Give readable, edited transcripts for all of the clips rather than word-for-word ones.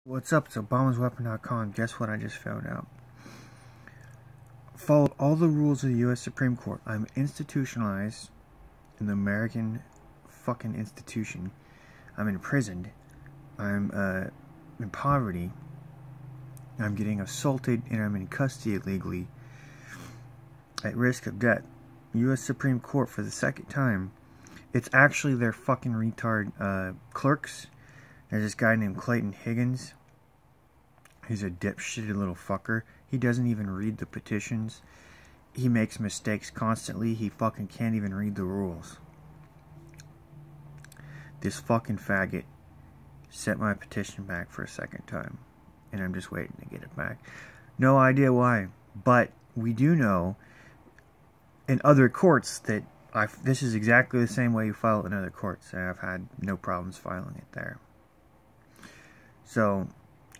What's up? It's ObamasWeapon.com. Guess what I just found out? Followed all the rules of the U.S. Supreme Court. I'm institutionalized in the American fucking institution. I'm imprisoned. I'm in poverty. I'm getting assaulted and I'm in custody illegally at risk of death. U.S. Supreme Court for the second time. It's actually their fucking retard clerks. There's this guy named Clayton Higgins. He's a dipshitty little fucker. He doesn't even read the petitions. He makes mistakes constantly. He fucking can't even read the rules. This fucking faggot sent my petition back for a second time. And I'm just waiting to get it back. No idea why. But we do know in other courts that this is exactly the same way you file it in other courts. And I've had no problems filing it there. So,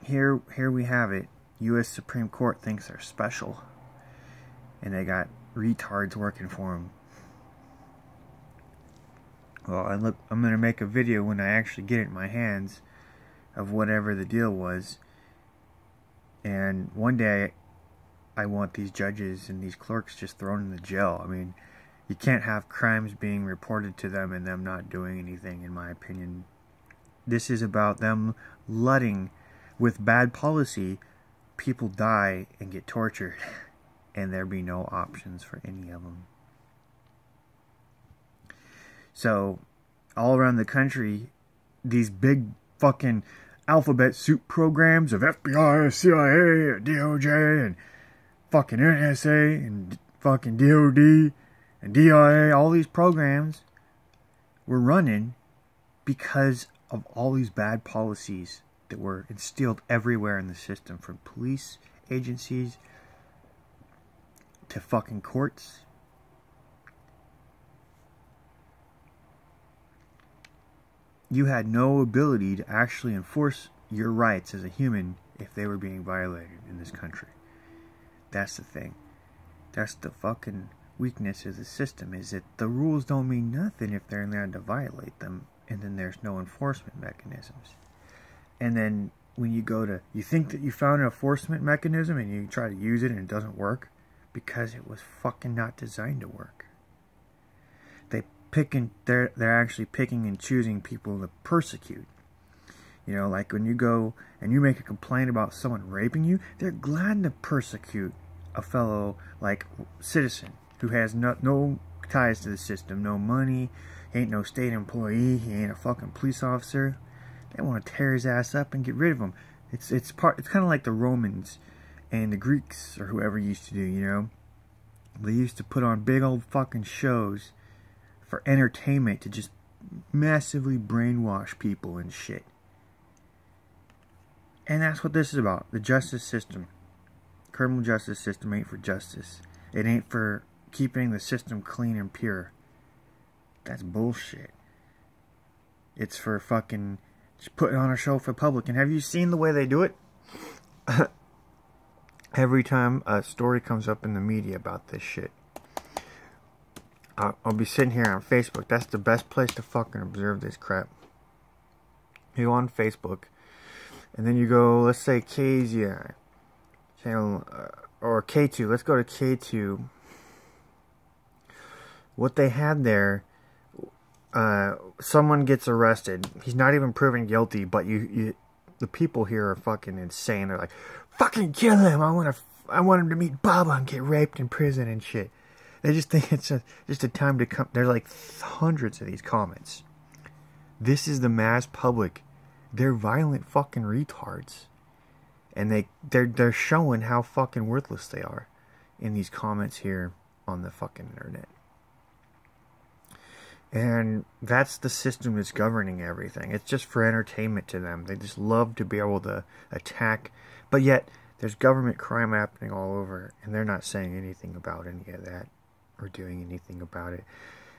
here we have it. U.S. Supreme Court thinks they're special. And they got retards working for them. Well, I'm going to make a video when I actually get it in my hands of whatever the deal was. And one day, I want these judges and these clerks just thrown in the jail. I mean, you can't have crimes being reported to them and them not doing anything, in my opinion. This is about them letting, with bad policy, people die and get tortured. And there be no options for any of them. So, all around the country, these big fucking alphabet soup programs of FBI, CIA, DOJ, and fucking NSA, and fucking DOD, and DIA, all these programs were running because of all these bad policies that were instilled everywhere in the system, from police agencies to fucking courts. You had no ability to actually enforce your rights as a human if they were being violated in this country. That's the thing. That's the fucking weakness of the system, is that the rules don't mean nothing if they're there to violate them. And then there's no enforcement mechanisms. And then when you go to, you think that you found an enforcement mechanism and you try to use it and it doesn't work because it was fucking not designed to work. They're actually picking and choosing people to persecute. You know, like when you go and you make a complaint about someone raping you, they're glad to persecute a fellow, like, citizen who has no ties to the system, no money, ain't no state employee, he ain't a fucking police officer. They want to tear his ass up and get rid of him. It's kind of like the Romans and the Greeks or whoever used to do, you know. They used to put on big old fucking shows for entertainment to just massively brainwash people and shit. And that's what this is about. The justice system. Criminal justice system ain't for justice. It ain't for keeping the system clean and pure. That's bullshit. It's for fucking just putting on a show for the public. And have you seen the way they do it? Every time a story comes up in the media about this shit, I'll be sitting here on Facebook. That's the best place to fucking observe this crap. You go on Facebook, and then you go, let's say KZI channel, or K2. Let's go to K2. What they had there, someone gets arrested. He's not even proven guilty, but the people here are fucking insane. They're like, fucking kill him. I want him to meet Baba and get raped in prison and shit. They just think it's just a time to come. There's like hundreds of these comments. This is the mass public. They're violent fucking retards. And they're showing how fucking worthless they are in these comments here on the fucking internet. And that's the system that's governing everything. It's just for entertainment to them. They just love to be able to attack. But yet, there's government crime happening all over. And they're not saying anything about any of that. Or doing anything about it.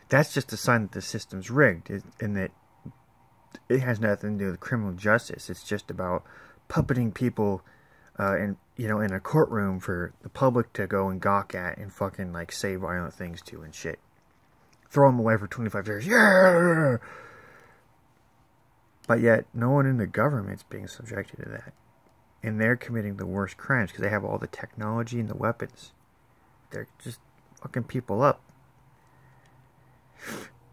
That's just a sign that the system's rigged. And that it has nothing to do with criminal justice. It's just about puppeting people in a courtroom for the public to go and gawk at. And fucking like say violent things to and shit. Throw them away for 25 years. Yeah! But yet, no one in the government's being subjected to that. And they're committing the worst crimes because they have all the technology and the weapons. They're just fucking people up.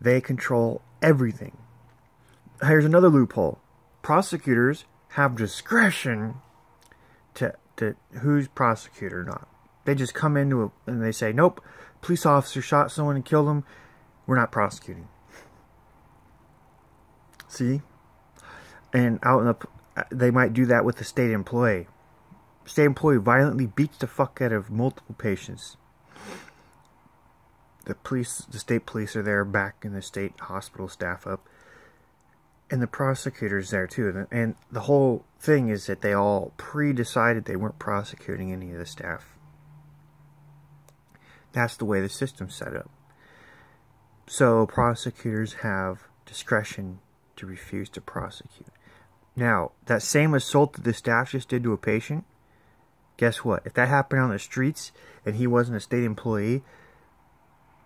They control everything. Here's another loophole. Prosecutors have discretion to who's prosecuted or not. They just come into and they say, nope, police officer shot someone and killed them. We're not prosecuting. See? And out in the, they might do that with a state employee. State employee violently beats the fuck out of multiple patients. The state police are there backing the state hospital staff up. And the prosecutor's there too. And the whole thing is that they all pre-decided they weren't prosecuting any of the staff. That's the way the system's set up. So prosecutors have discretion to refuse to prosecute. Now, that same assault that the staff just did to a patient, guess what? If that happened on the streets and he wasn't a state employee,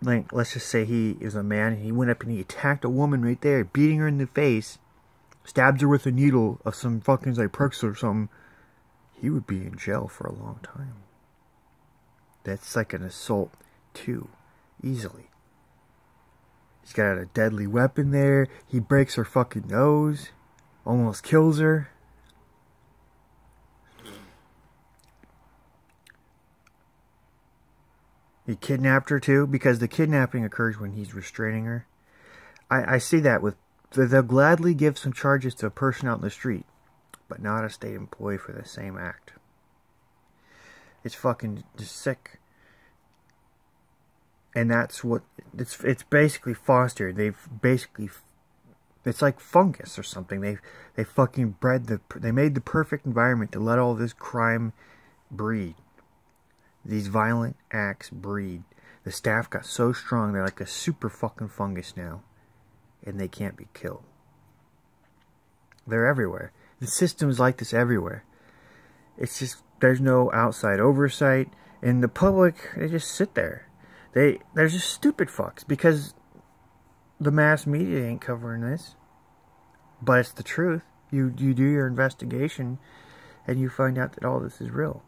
like, let's just say he is a man and he went up and he attacked a woman right there, beating her in the face, stabs her with a needle of some fucking Zyprexa or something, he would be in jail for a long time. That's like an assault too, easily. He's got a deadly weapon there, he breaks her fucking nose, almost kills her. He kidnapped her too, because the kidnapping occurs when he's restraining her. I see that with, they'll gladly give some charges to a person out in the street, but not a state employee for the same act. It's fucking just sick. And that's what, it's basically fostered. They've basically, it's like fungus or something. They fucking they made the perfect environment to let all this crime breed. These violent acts breed. The staff got so strong, they're like a super fucking fungus now. And they can't be killed. They're everywhere. The system's like this everywhere. It's just, there's no outside oversight. And the public, they just sit there. They're just stupid fucks. Because the mass media ain't covering this. But it's the truth. You do your investigation and you find out that all this is real.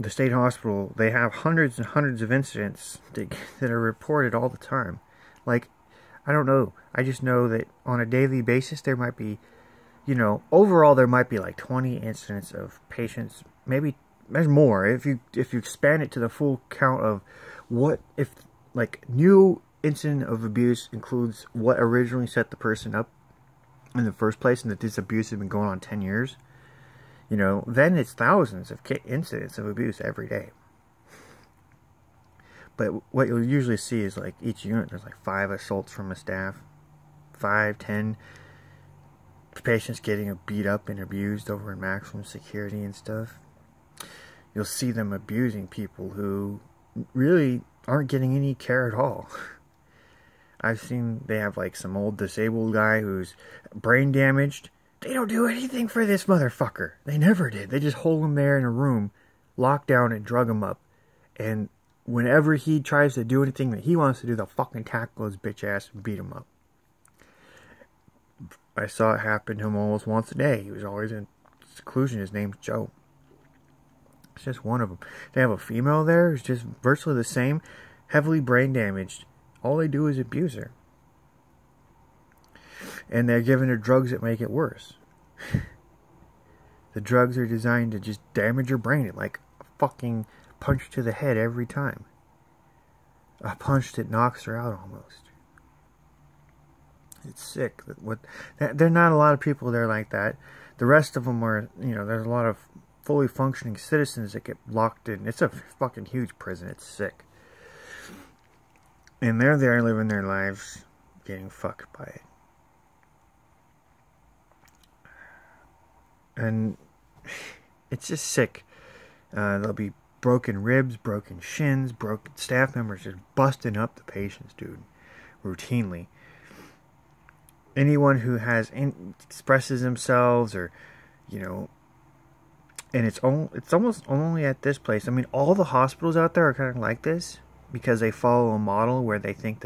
The state hospital, they have hundreds and hundreds of incidents that are reported all the time. Like, I don't know. I just know that on a daily basis there might be, you know, overall there might be like 20 incidents of patients. Maybe there's more. If you expand it to the full count of what if, like, new incident of abuse includes what originally set the person up in the first place, and that this abuse has been going on 10 years. You know, then it's thousands of incidents of abuse every day. But what you'll usually see is, like, each unit, there's like 5 assaults from a staff. 5, 10 patients getting beat up and abused over in maximum security and stuff. You'll see them abusing people who really aren't getting any care at all. I've seen they have, like, some old disabled guy who's brain damaged. They don't do anything for this motherfucker. They never did. They just hold him there in a room, lock down and drug him up. And whenever he tries to do anything that he wants to do, they'll fucking tackle his bitch ass and beat him up. I saw it happen to him almost once a day. He was always in seclusion. His name's Joe. It's just one of them. They have a female there who's just virtually the same, heavily brain damaged. All they do is abuse her. And they're giving her drugs that make it worse. The drugs are designed to just damage your brain. Like a fucking punch to the head every time. A punch that knocks her out almost. It's sick. There are not a lot of people there like that. The rest of them are, you know, there's a lot of fully functioning citizens that get locked in. It's a fucking huge prison. It's sick. And they're there living their lives getting fucked by it. And it's just sick. There'll be broken ribs, broken shins, broken staff members just busting up the patients, dude, routinely. Anyone who expresses themselves or, you know, And it's almost only at this place. I mean, all the hospitals out there are kind of like this because they follow a model where they think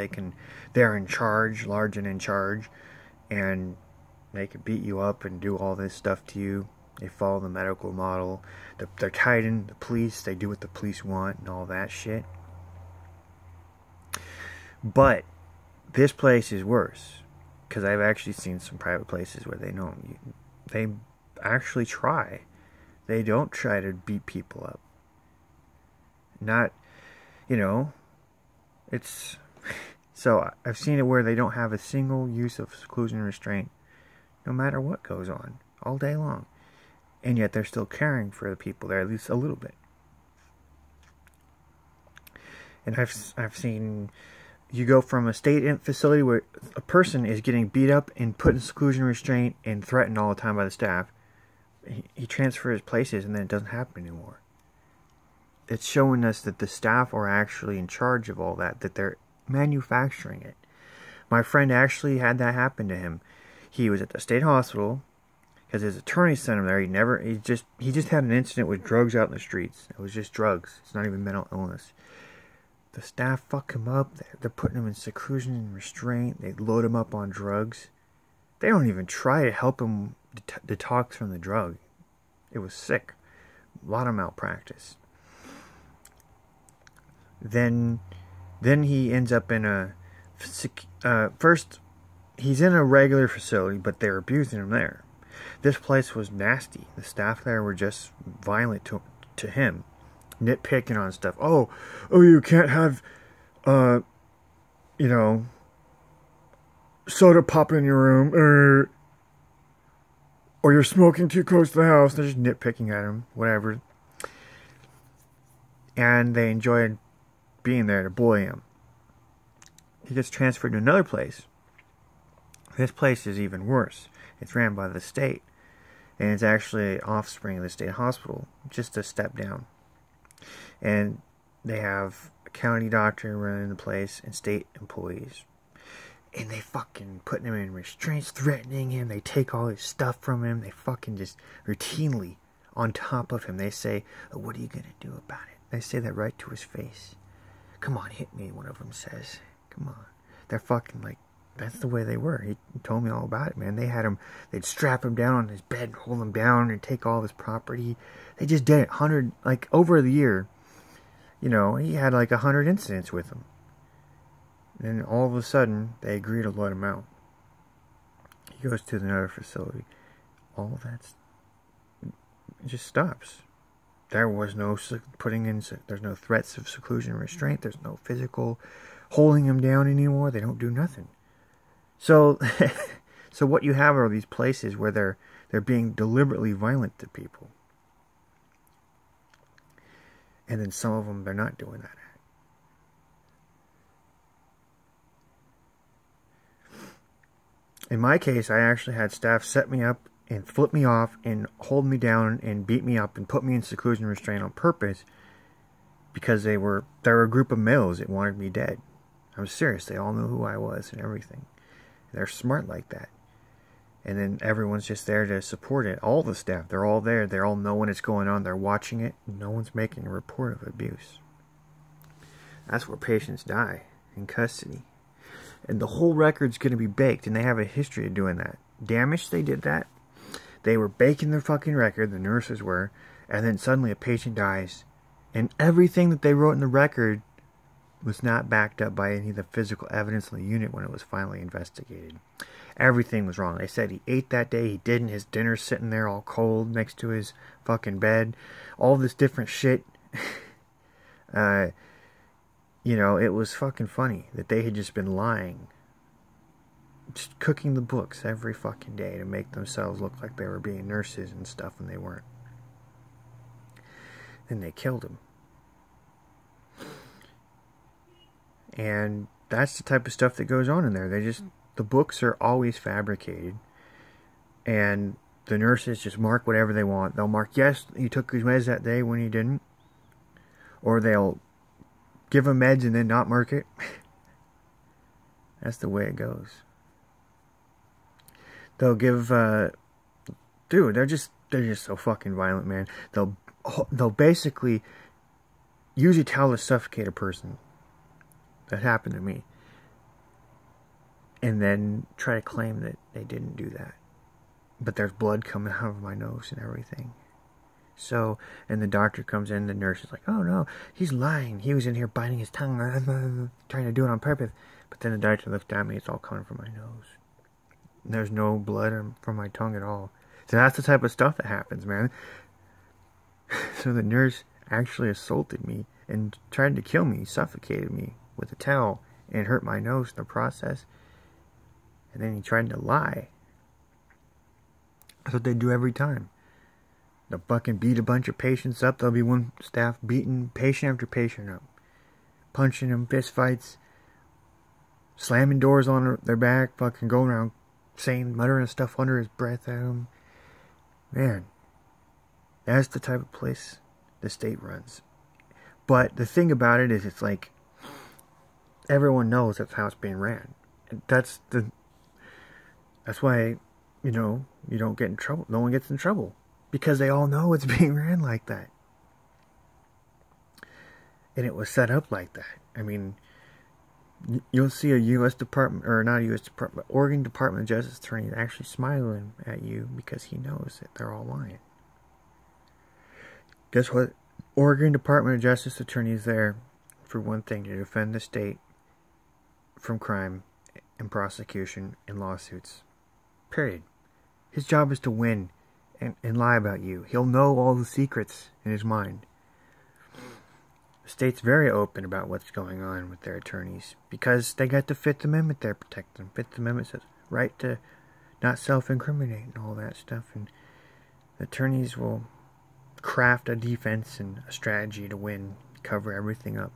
they're in charge, large and in charge, and they can beat you up and do all this stuff to you. They follow the medical model. They're tied in the police. They do what the police want and all that shit. But this place is worse because I've actually seen some private places where they actually try. They don't try to beat people up. Not, it's... So, I've seen it where they don't have a single use of seclusion and restraint, no matter what goes on, all day long. And yet they're still caring for the people there, at least a little bit. And I've seen... You go from a state facility where a person is getting beat up and put in seclusion and restraint and threatened all the time by the staff. He transfers places and then it doesn't happen anymore. It's showing us that the staff are actually in charge of all that they're manufacturing it. My friend actually had that happen to him. He was at the state hospital because his attorney sent him there. He just had an incident with drugs out in the streets. It was just drugs. It's not even mental illness. The staff fuck him up. They're putting him in seclusion and restraint. They load him up on drugs. They don't even try to help him detox from the drug. It was sick. A lot of malpractice. Then he ends up in first, he's in a regular facility, but they're abusing him there. This place was nasty. The staff there were just violent to him. Nitpicking on stuff. Oh, you can't have, soda pop in your room, or you're smoking too close to the house. They're just nitpicking at him, whatever. And they enjoyed being there to bully him. He gets transferred to another place. This place is even worse. It's ran by the state, and it's actually offspring of the state hospital, just a step down. And they have a county doctor running the place and state employees. And they fucking putting him in restraints, threatening him. They take all his stuff from him. They fucking just routinely on top of him. They say, oh, what are you going to do about it? They say that right to his face. Come on, hit me, one of them says. Come on. They're fucking like, that's the way they were. He told me all about it, man. They'd strap him down on his bed and hold him down and take all his property. They just did it over the year. He had 100 incidents with them. And all of a sudden, they agree to let him out. He goes to another facility. All that's just stops. There was no there's no threats of seclusion and restraint. There's no physical holding him down anymore. They don't do nothing. So, so what you have are these places where they're being deliberately violent to people. And then some of them, they're not doing that. In my case, I actually had staff set me up and flip me off and hold me down and beat me up and put me in seclusion restraint on purpose because they're a group of males that wanted me dead. I'm serious. They all knew who I was and everything. They're smart like that. And then everyone's just there to support it. All the staff, they're all there. They all know when it's going on. They're watching it. No one's making a report of abuse. That's where patients die, in custody. And the whole record's going to be baked, and they have a history of doing that. Damage, they did that. They were baking their fucking record, the nurses were, and then suddenly a patient dies. And everything that they wrote in the record was not backed up by any of the physical evidence in the unit when it was finally investigated. Everything was wrong. They said he ate that day, he didn't. His dinner's sitting there all cold next to his fucking bed. All this different shit. It was fucking funny that they had just been lying. Just cooking the books every fucking day to make themselves look like they were being nurses and stuff when they weren't. Then they killed him. And that's the type of stuff that goes on in there. The books are always fabricated. And the nurses just mark whatever they want. They'll mark, yes, he took his meds that day when he didn't. Or they'll give him meds and then not mark it. That's the way it goes. They'll Dude, they're just so fucking violent, man. They'll basically use a towel to suffocate a person. That happened to me. And then try to claim that they didn't do that. But there's blood coming out of my nose and everything. So, and the doctor comes in, the nurse is like, oh no, he's lying. He was in here biting his tongue, trying to do it on purpose. But then the doctor looked at me, it's all coming from my nose. There's no blood from my tongue at all. So that's the type of stuff that happens, man. So the nurse actually assaulted me and tried to kill me, suffocated me with a towel and hurt my nose in the process. And then he tried to lie. That's what they do every time. They'll fucking beat a bunch of patients up. There'll be one staff beating patient after patient up. Punching them, fist fights. Slamming doors on their back. Fucking going around saying, muttering stuff under his breath at them. Man. That's the type of place the state runs. But the thing about it is, it's like, everyone knows that's how it's being ran. And that's why, you know, you don't get in trouble. No one gets in trouble. Because they all know it's being ran like that. And it was set up like that. I mean, you'll see a U.S. Department, or not a U.S. Department, but Oregon Department of Justice attorney actually smiling at you because he knows that they're all lying. Guess what? Oregon Department of Justice attorney is there for one thing, to defend the state from crime and prosecution and lawsuits. Period. His job is to win and lie about you. He'll know all the secrets in his mind. The state's very open about what's going on with their attorneys because they got the Fifth Amendment there protecting them. Fifth Amendment says right to not self-incriminate and all that stuff. And the attorneys will craft a defense and a strategy to win, cover everything up.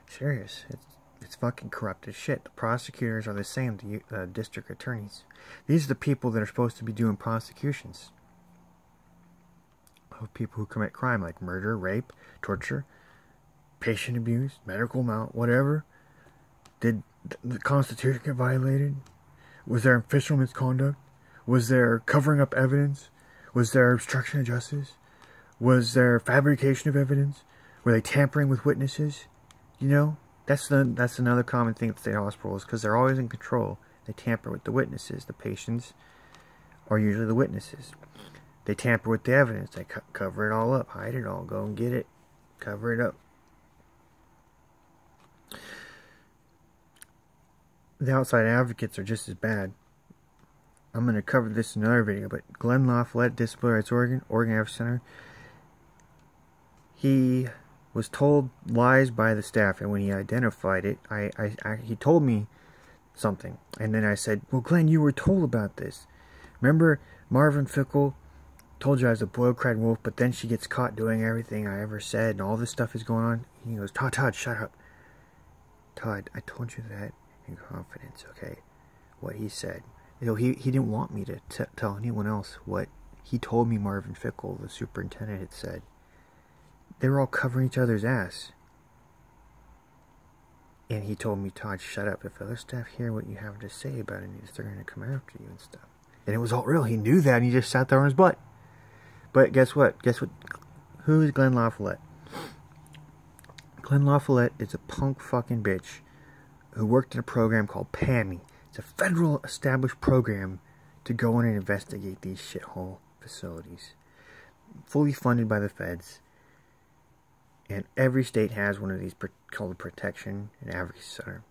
Serious. It's fucking corrupt as shit. The prosecutors are the same, the district attorneys. These are the people that are supposed to be doing prosecutions of people who commit crime like murder, rape, torture, patient abuse, medical mal, whatever. Did the Constitution get violated? Was there official misconduct? Was there covering up evidence? Was there obstruction of justice? Was there fabrication of evidence? Were they tampering with witnesses? You know? That's another common thing at state hospitals, because they're always in control. They tamper with the witnesses. The patients are usually the witnesses. They tamper with the evidence. They cover it all up, hide it all, go and get it, cover it up. The outside advocates are just as bad. I'm going to cover this in another video, but Glenn LaFollette, Disciplinary Rights Oregon Advocacy Center, he was told lies by the staff, and when he identified it, he told me something, and then I said, well, Glenn, you were told about this. Remember Marvin Fickle told you I was a boiled-cried wolf, but then she gets caught doing everything I ever said, and all this stuff is going on? He goes, Todd, shut up. Todd, I told you that in confidence, okay? What he said. You know, he didn't want me to tell anyone else what he told me Marvin Fickle, the superintendent, had said. They were all covering each other's ass. And he told me, Todd, shut up. If other staff hear what you have to say about it, they're going to come after you and stuff. And it was all real. He knew that, and he just sat there on his butt. But guess what? Who is Glenn LaFollette? Glenn LaFollette is a punk fucking bitch who worked in a program called PAMI. It's a federal established program to go in and investigate these shithole facilities. Fully funded by the feds. And every state has one of these called a Protection and Advocacy Center.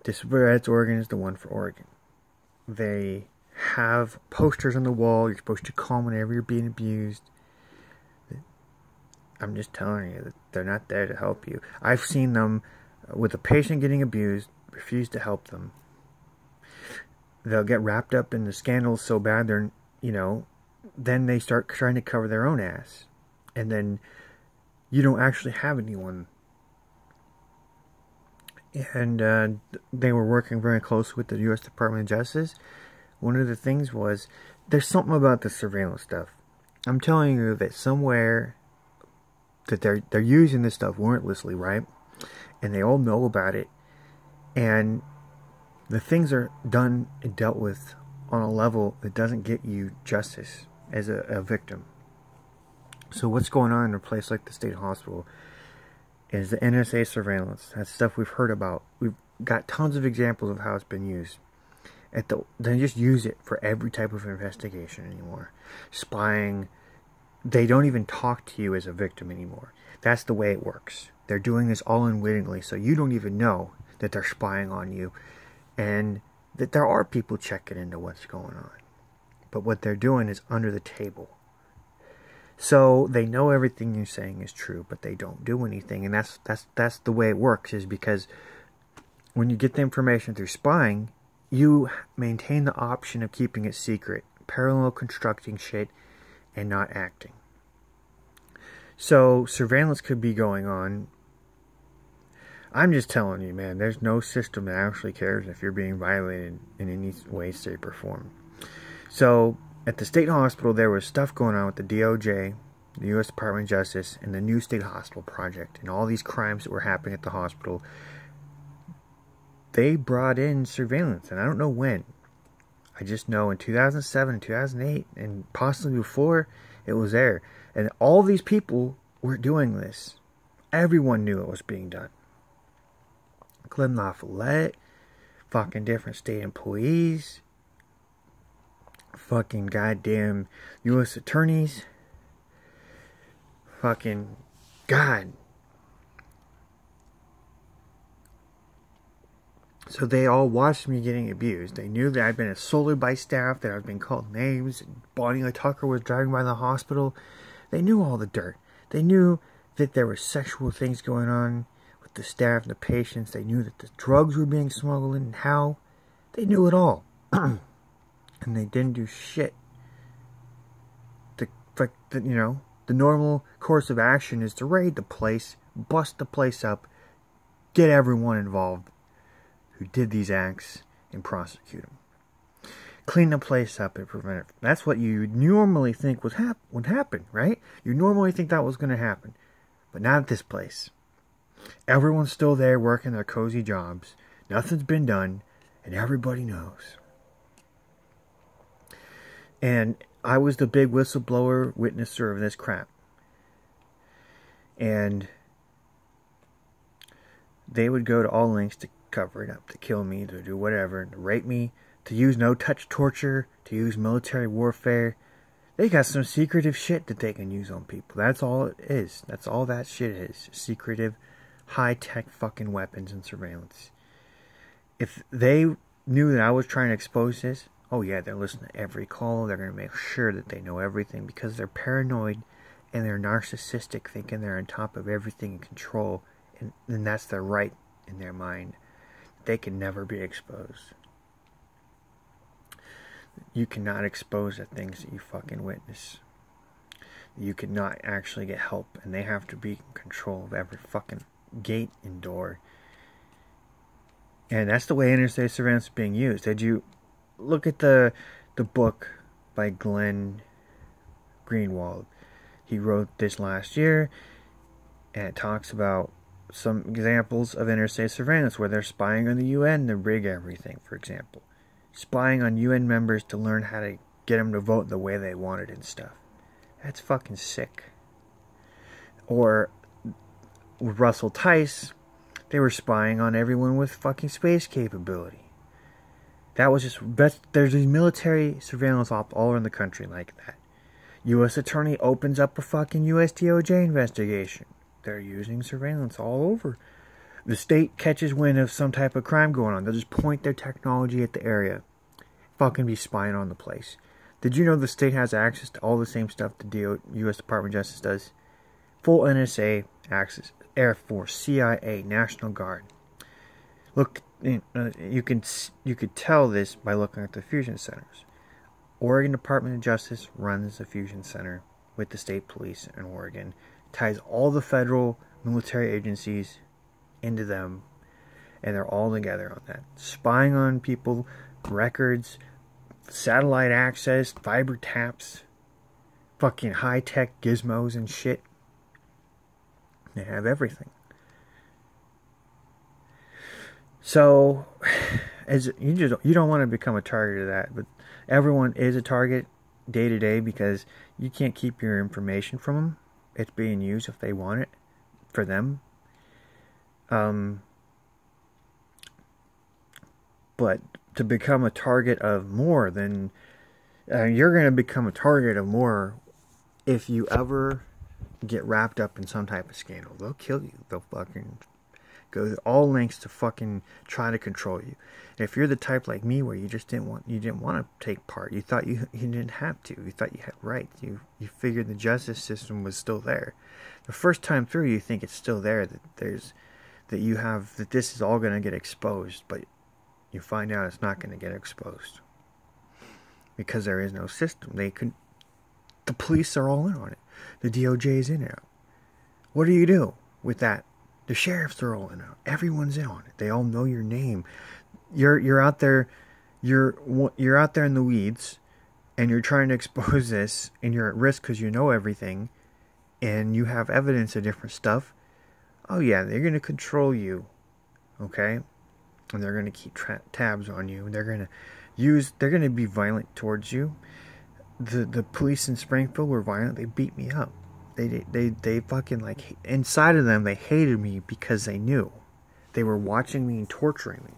Disciplinary Rights Oregon is the one for Oregon. They have posters on the wall. You're supposed to call whenever you're being abused. I'm just telling you that they're not there to help you. I've seen them with a patient getting abused, refuse to help them. They'll get wrapped up in the scandals so bad they're, you know, then they start trying to cover their own ass. And then you don't actually have anyone. And they were working very closely with the U.S. Department of Justice. One of the things was, there's something about the surveillance stuff. I'm telling you that somewhere that they're using this stuff warrantlessly, right? And they all know about it. And the things are done and dealt with on a level that doesn't get you justice as a victim. So what's going on in a place like the state hospital is the NSA surveillance. That's stuff we've heard about. We've got tons of examples of how it's been used. They just use it for every type of investigation anymore. Spying. They don't even talk to you as a victim anymore. That's the way it works. They're doing this all unwittingly, so you don't even know that they're spying on you, and that there are people checking into what's going on. But what they're doing is under the table. So they know everything you're saying is true, but they don't do anything. And that's the way it works, is because when you get the information through spying, you maintain the option of keeping it secret, parallel constructing shit, and not acting. So surveillance could be going on. I'm just telling you, man, there's no system that actually cares if you're being violated in any way, shape, or form. So at the state hospital, there was stuff going on with the DOJ, the U.S. Department of Justice, and the new state hospital project, and all these crimes that were happening at the hospital. They brought in surveillance, and I don't know when. I just know in 2007, 2008, and possibly before, it was there. And all these people were doing this. Everyone knew it was being done. Glenn LaFollette, fucking different state employees, fucking goddamn U.S. attorneys, fucking God. So they all watched me getting abused. They knew that I'd been assaulted by staff, that I'd been called names, and Bonnie Lee Tucker was driving by the hospital. They knew all the dirt. They knew that there were sexual things going on with the staff and the patients. They knew that the drugs were being smuggled in and how. They knew it all. And they didn't do shit. The normal course of action is to raid the place, bust the place up, get everyone involved who did these acts, and prosecute them. Clean the place up and prevent it. That's what you normally think would happen, right? You normally think that was going to happen. But not at this place. Everyone's still there working their cozy jobs. Nothing's been done, and everybody knows. And I was the big whistleblower witnesser of this crap. And they would go to all lengths to cover it up, to kill me, to do whatever, to rape me, to use no-touch torture, to use military warfare. They got some secretive shit that they can use on people. That's all it is. That's all that shit is. Secretive, high-tech fucking weapons and surveillance. If they knew that I was trying to expose this, oh yeah, they're listening to every call. They're going to make sure that they know everything because they're paranoid and they're narcissistic, thinking they're on top of everything and control. And that's their right in their mind. They can never be exposed. You cannot expose the things that you fucking witness. You cannot actually get help, and they have to be in control of every fucking gate and door. And that's the way interstate surveillance is being used. Did you look at the book by Glenn Greenwald? He wrote this last year, and it talks about some examples of interstate surveillance where they're spying on the UN to rig everything, for example. Spying on UN members to learn how to get them to vote the way they wanted and stuff. That's fucking sick. Or with Russell Tice, they were spying on everyone with fucking space capability. That was just... There's these military surveillance all around the country like that. U.S. Attorney opens up a fucking U.S. DOJ investigation. They're using surveillance all over. The state catches wind of some type of crime going on. They'll just point their technology at the area. Fucking be spying on the place. Did you know the state has access to all the same stuff the U.S. Department of Justice does? Full NSA access. Air Force, CIA, National Guard. Look, you could tell this by looking at the fusion centers. Oregon Department of Justice runs a fusion center with the state police in Oregon. Ties all the federal military agencies into them, and they're all together on that. Spying on people, records, satellite access, fiber taps, fucking high-tech gizmos and shit. They have everything. So, as you don't want to become a target of that, but everyone is a target day to day because you can't keep your information from them. It's being used if they want it for them. But to become a target of more than you're going to become a target of more if you ever get wrapped up in some type of scandal. They'll kill you. They'll fucking go to all lengths to fucking try to control you. And if you're the type like me where you just didn't want to take part, you thought you didn't have to. You thought you had rights. You figured the justice system was still there. The first time through, you think it's still there. That this is all going to get exposed, but you find out it's not going to get exposed because there is no system. The police are all in on it. The DOJ is in it. What do you do with that? The sheriffs are all in on it. Everyone's in on it. They all know your name. You're out there. You're out there in the weeds, and you're trying to expose this, and you're at risk because you know everything, and you have evidence of different stuff. Oh yeah, they're going to control you, okay? And they're going to keep tabs on you. They're going to be violent towards you. The police in Springfield were violent. They beat me up. They fucking, like, inside of them, they hated me because they knew. They were watching me and torturing me.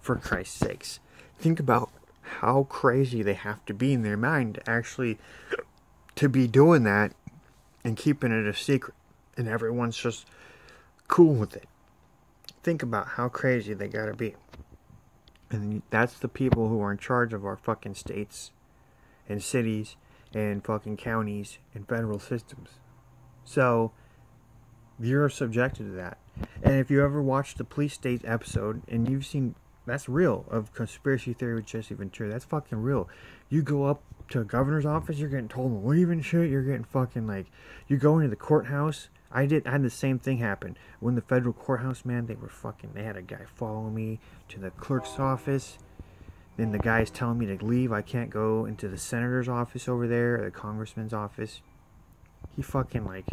For Christ's sakes. Think about how crazy they have to be in their mind to be doing that and keeping it a secret. And everyone's just cool with it. Think about how crazy they gotta be. And that's the people who are in charge of our fucking states and cities and fucking counties and federal systems. So, you're subjected to that. And if you ever watched the police state episode and you've seen, that's real, of conspiracy theory with Jesse Ventura, that's fucking real. You go up to a governor's office, you're getting told to leave and shit, you're getting fucking, like, you go into the courthouse. I had the same thing happen. When the federal courthouse, man, they had a guy following me to the clerk's office. Then the guy's telling me to leave. I can't go into the senator's office over there, or the congressman's office. He fucking, like,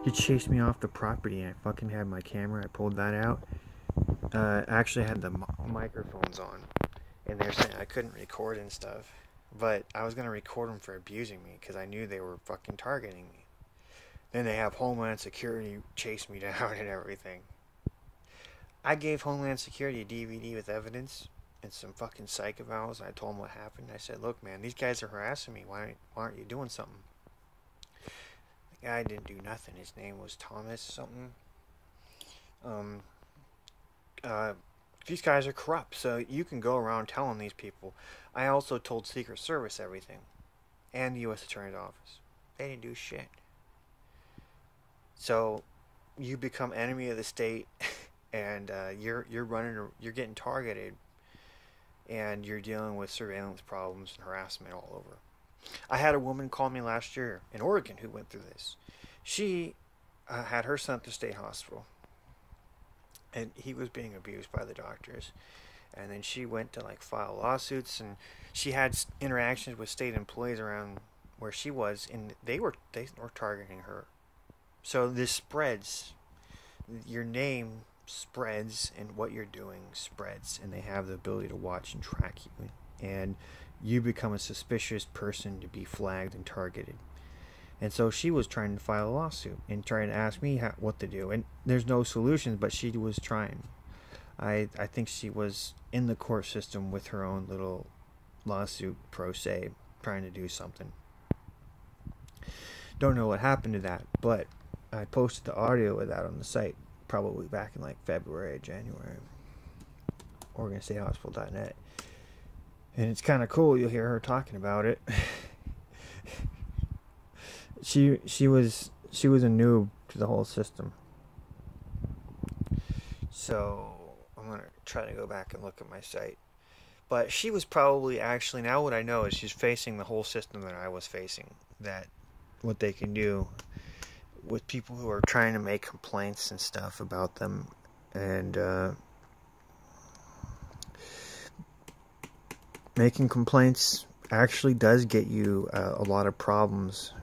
he chased me off the property, and I fucking had my camera. I pulled that out. I actually had the microphones on, and they're saying I couldn't record and stuff. But I was going to record them for abusing me, because I knew they were fucking targeting me. Then they have Homeland Security chase me down and everything. I gave Homeland Security a DVD with evidence and some fucking psych evals. I told them what happened. I said, look, man, these guys are harassing me. Why aren't you doing something? The guy didn't do nothing. His name was Thomas something. These guys are corrupt, so you can go around telling these people. I also told Secret Service everything. And the U.S. Attorney's Office. They didn't do shit. So, you become enemy of the state, and you're getting targeted, and you're dealing with surveillance problems and harassment all over. I had a woman call me last year in Oregon who went through this. She had her son at the state hospital, and he was being abused by the doctors. And then she went to, like, file lawsuits, and she had interactions with state employees around where she was, and they were targeting her. So this spreads. Your name spreads, and what you're doing spreads, and they have the ability to watch and track you, and you become a suspicious person to be flagged and targeted. And so she was trying to file a lawsuit and trying to ask me what to do, and there's no solutions, but she was trying. I think she was in the court system with her own little lawsuit pro se, trying to do something. Don't know what happened to that, but I posted the audio of that on the site probably back in, like, February or January. OregonStateHospital.net. And it's kind of cool. You'll hear her talking about it. She was a noob to the whole system. So I'm gonna try to go back and look at my site. But she was probably actually, now what I know is she's facing the whole system that I was facing. That what they can do with people who are trying to make complaints and stuff about them, and making complaints actually does get you a lot of problems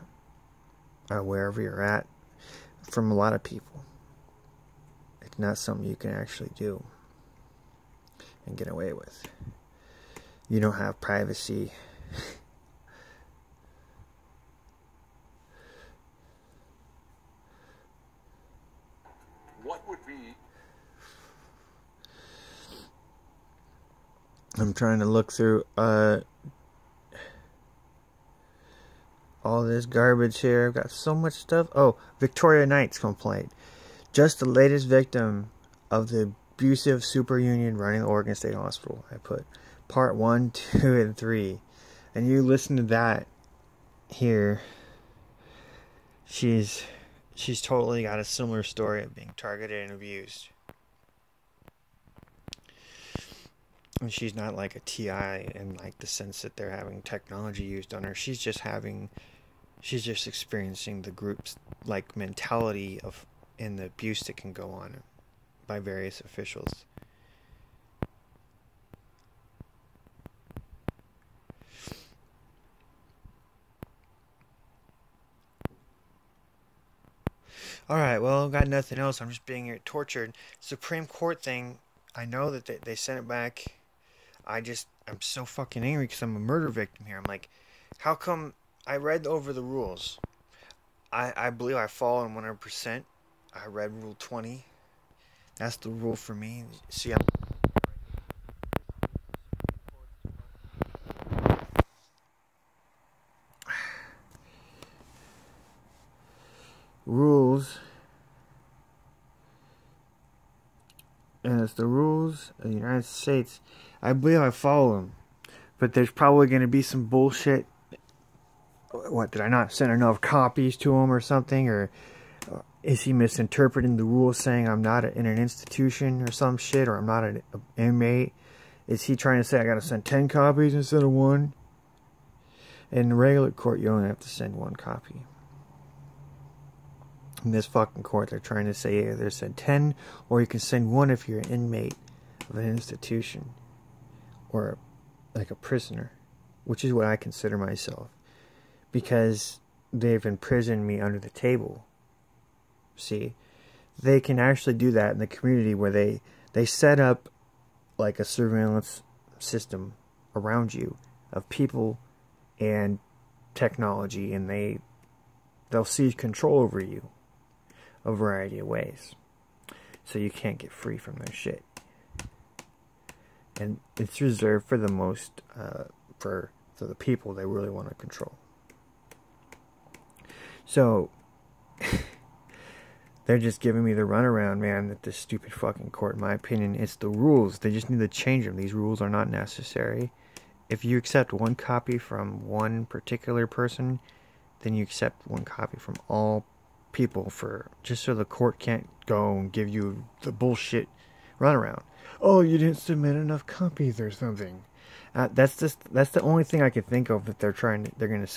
wherever you're at from a lot of people. It's not something you can actually do. and get away with. You don't have privacy. What would be... I'm trying to look through all this garbage here. I've got so much stuff. Oh, Victoria Knight's complaint. Just the latest victim of the abusive superunion running the Oregon State Hospital. I put part 1, 2, and 3. And you listen to that here. She's totally got a similar story of being targeted and abused. And she's not like a TI in like the sense that they're having technology used on her. She's just experiencing the group's like mentality of and the abuse that can go on by various officials. Alright, well, I've got nothing else. I'm just being tortured. Supreme Court thing, I know that they sent it back. I'm so fucking angry because I'm a murder victim here. I'm like, how come I read over the rules? I believe I fall in 100%. I read Rule 20. That's the rule for me. See, rules, and it's the rules of the United States. I believe I follow them, but there's probably going to be some bullshit. What, did I not send enough copies to him or something? Or is he misinterpreting the rules saying I'm not in an institution or some shit, or I'm not an inmate? Is he trying to say I got to send 10 copies instead of 1? In the regular court, you only have to send 1 copy. In this fucking court, they're trying to say either send 10, or you can send 1 if you're an inmate of an institution, or like a prisoner, which is what I consider myself, because they've imprisoned me under the table. See, they can actually do that in the community where they set up like a surveillance system around you of people and technology, and they'll seize control over you a variety of ways, so you can't get free from their shit. And it's reserved for the most for the people they really want to control. So they're just giving me the runaround, man, at this stupid fucking court. In my opinion, it's the rules. They just need to change them. These rules are not necessary. If you accept 1 copy from one particular person, then you accept 1 copy from all people, for just so the court can't go and give you the bullshit runaround. Oh, you didn't submit enough copies or something. That's the only thing I can think of that they're going to say.